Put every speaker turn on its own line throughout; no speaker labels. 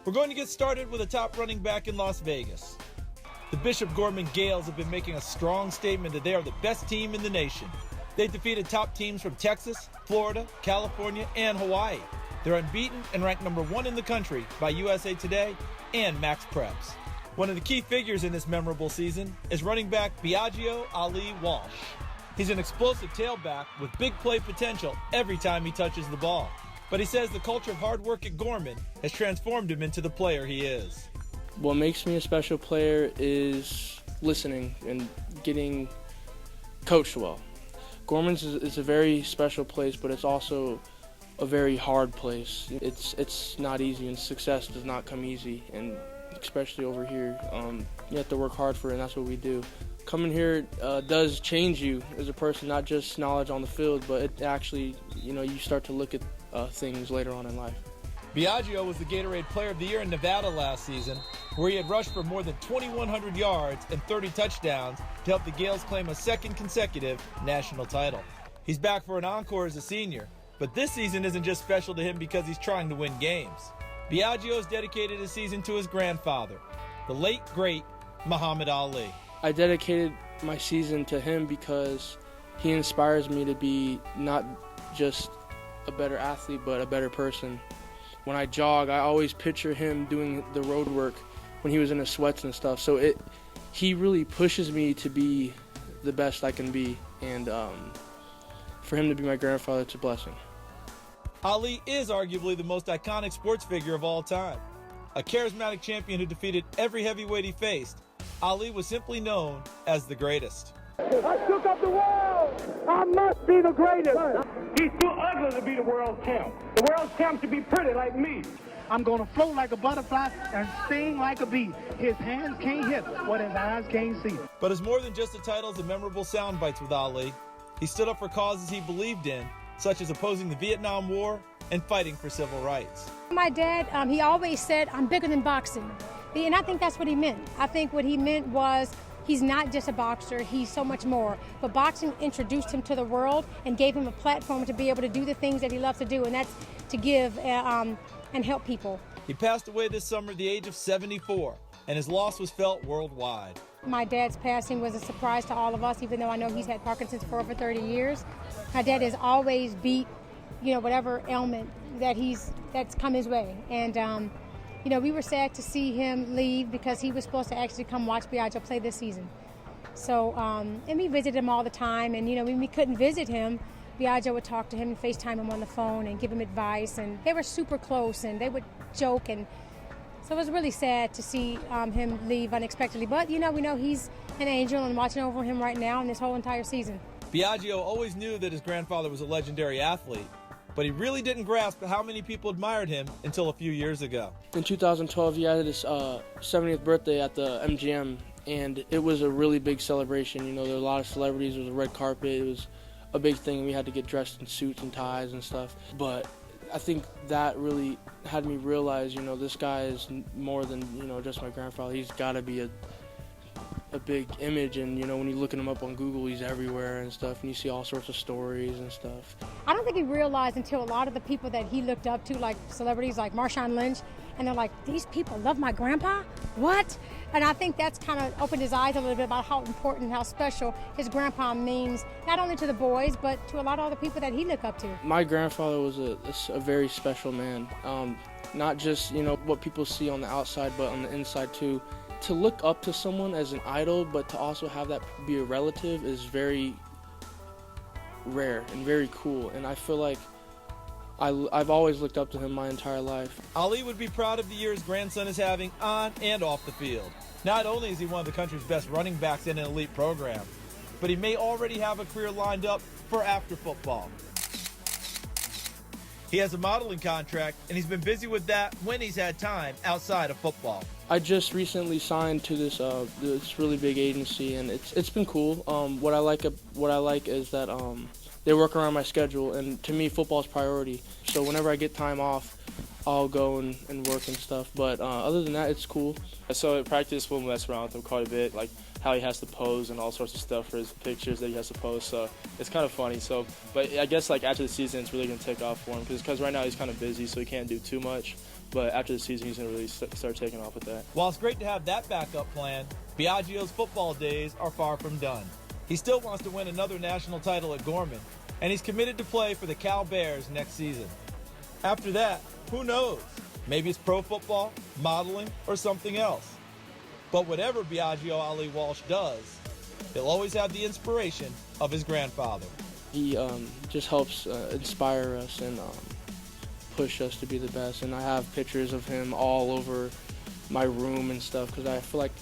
We're going to get started with a top running back in Las Vegas. The Bishop Gorman Gaels have been making a strong statement that they are the best team in the nation. They've defeated top teams from Texas, Florida, California, and Hawaii. They're unbeaten and ranked number 1 in the country by USA Today and Max Preps. One of the key figures in this memorable season is running back Biaggio Ali Walsh. He's an explosive tailback with big play potential every time he touches the ball. But he says the culture of hard work at Gorman has transformed him into the player he is.
What makes me a special player is listening and getting coached well. Gorman's is a very special place, but it's also a very hard place. It's not easy, and success does not come easy, and especially over here. You have to work hard for it, and that's what we do. Coming here does change you as a person, not just knowledge on the field, but it actually, you start to look at things later on in life.
Biaggio was the Gatorade Player of the Year in Nevada last season, where he had rushed for more than 2,100 yards and 30 touchdowns to help the Gaels claim a second consecutive national title. He's back for an encore as a senior, but this season isn't just special to him because he's trying to win games. Biaggio has dedicated his season to his grandfather, the late, great Muhammad Ali.
I dedicated my season to him because he inspires me to be not just a better athlete, but a better person. When I jog, I always picture him doing the road work when he was in his sweats and stuff. So he really pushes me to be the best I can be, and for him to be my grandfather, it's a blessing.
Ali is arguably the most iconic sports figure of all time. A charismatic champion who defeated every heavyweight he faced, Ali was simply known as the greatest.
I shook up the world. I must be the greatest. He's too ugly to be the world champ. The world champ should be pretty like me. I'm going to float like a butterfly and sting like a bee. His hands can't hit what his eyes can't see.
But it's more than just the titles and memorable sound bites with Ali. He stood up for causes he believed in, such as opposing the Vietnam War and fighting for civil rights.
My dad, he always said, I'm bigger than boxing. And I think that's what he meant. I think what he meant was he's not just a boxer, he's so much more. But boxing introduced him to the world and gave him a platform to be able to do the things that he loves to do, and that's to give and help people.
He passed away this summer at the age of 74, and his loss was felt worldwide.
My dad's passing was a surprise to all of us, even though I know he's had Parkinson's for over 30 years. My dad has always beat, whatever ailment that's come his way. And, we were sad to see him leave because he was supposed to actually come watch Biaggio play this season. So, and we visited him all the time, and, when we couldn't visit him, Biaggio would talk to him and FaceTime him on the phone and give him advice, and they were super close, and they would joke, and so it was really sad to see him leave unexpectedly. But, we know he's an angel and watching over him right now in this whole entire season.
Biaggio always knew that his grandfather was a legendary athlete, but he really didn't grasp how many people admired him until a few years ago.
In 2012, he had his 70th birthday at the MGM, and it was a really big celebration. There were a lot of celebrities. There was a red carpet. It was a big thing. We had to get dressed in suits and ties and stuff. But I think that really had me realize, this guy is more than, just my grandfather. He's got to be a big image, and when you're looking him up on Google, he's everywhere and stuff, and you see all sorts of stories and stuff.
I don't think he realized until a lot of the people that he looked up to, like celebrities like Marshawn Lynch, and they're like, these people love my grandpa? What? And I think that's kind of opened his eyes a little bit about how important, how special his grandpa means, not only to the boys, but to a lot of other people that he look up to.
My grandfather was a very special man. Not just, what people see on the outside, but on the inside too. To look up to someone as an idol, but to also have that be a relative is very rare and very cool. And I feel like I've always looked up to him my entire life.
Ali would be proud of the year his grandson is having on and off the field. Not only is he one of the country's best running backs in an elite program, but he may already have a career lined up for after football. He has a modeling contract, and he's been busy with that when he's had time outside of football.
I just recently signed to this really big agency, and it's been cool. What I like is that they work around my schedule, and to me, football's priority. So whenever I get time off, I'll go and work and stuff. But other than that, it's cool.
So at practice, we'll mess around with him quite a bit, like how he has to pose and all sorts of stuff for his pictures that he has to post. So it's kind of funny. So, but I guess like after the season, it's really gonna take off for him because right now he's kind of busy, so he can't do too much. But after the season, he's going to really start taking off with that.
While it's great to have that backup plan, Biaggio's football days are far from done. He still wants to win another national title at Gorman, and he's committed to play for the Cal Bears next season. After that, who knows? Maybe it's pro football, modeling, or something else. But whatever Biaggio Ali Walsh does, he'll always have the inspiration of his grandfather.
He just helps inspire us and push us to be the best. And I have pictures of him all over my room and stuff because I feel like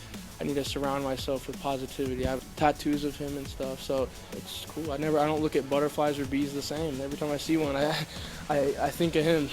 I need to surround myself with positivity. I have tattoos of him and stuff, so it's cool. I don't look at butterflies or bees the same. Every time I see one, I think of him.